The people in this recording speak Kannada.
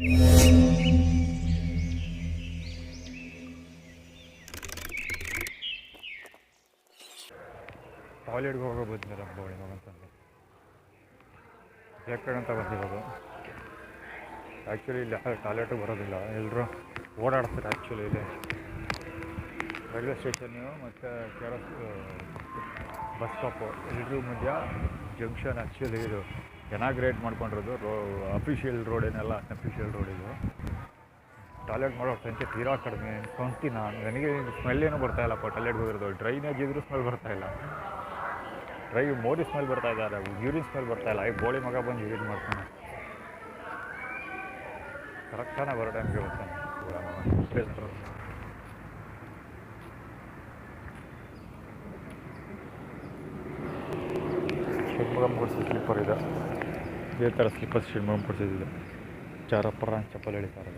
ಟಾಯ್ಲೆಟ್ಗೆ ಹೋಗೋ ಬಂದಿಲ್ಲ ಬೋಳಿ ಅಂತಂದು ಬೇಕಂತ ಬಂದಿರೋದು. ಆ್ಯಕ್ಚುಲಿ ಇಲ್ಲಿ ಟಾಯ್ಲೆಟು ಬರೋದಿಲ್ಲ, ಎಲ್ಲರೂ ಓಡಾಡ್ತಾರೆ. ಆ್ಯಕ್ಚುಲಿ ಇಲ್ಲಿ ರೈಲ್ವೆ ಸ್ಟೇಷನ್ನು ಮತ್ತು ಬಸ್ ಸ್ಟಾಪು ಎಲ್ಲರೂ ಮಧ್ಯ ಜಂಕ್ಷನ್. ಆ್ಯಕ್ಚುಲಿ ಇದು ಇನಾಗ್ರೇಟ್ ಮಾಡ್ಕೊಂಡಿರೋದು ಅಫಿಷಿಯಲ್ ರೋಡ್, ಏನಲ್ಲ ಅನ್ಅಫಿಷಿಯಲ್ ರೋಡ್ ಇದು. ಟಾಯ್ಲೆಟ್ ಮಾಡೋ ಸಂಖ್ಯೆ ತೀರಾ ಕಡಿಮೆ ಅನ್ಕೊಂತೀನಿ ನಾನು. ನನಗೆ ಸ್ಮೆಲ್ ಏನೂ ಬರ್ತಾಯಿಲ್ಲಪ್ಪ ಟಾಯ್ಲೆಟ್ಗೆ ಹೋಗಿರೋದು. ಡ್ರೈನೇಜ್ ಇದ್ರೂ ಸ್ಮೆಲ್ ಬರ್ತಾಯಿಲ್ಲ. ಮೋರಿ ಸ್ಮೆಲ್ ಬರ್ತಾ ಇದ್ದಾರೆ, ಯೂರಿನ್ ಸ್ಮೆಲ್ ಬರ್ತಾಯಿಲ್ಲ. ಈ ಬೋಳಿ ಮಗ ಬಂದು ಯೂರಿನ್ ಮಾಡ್ತಾನೆ. ಕರೆಕ್ಟಾನೆ ಬರೋ ಟೈಮ್ಗೆ ಬರ್ತಾನೆ. ಷಣ್ಮುಗಮ್ ಕೊಡಿಸಿದ ಸ್ಲಿಪ್ಪರ್ ಇದೆ. ಇದೇ ಥರ ಸ್ಲಿಪ್ಪರ್ಸ್ ಷಣ್ಮುಗಮ್ ಕೊಡಿಸಿದ್ದಿದೆ. ಚಾರಪ್ಪರ ಚಪ್ಪಲ್ ಹೇಳಿದ್ದಾರೆ.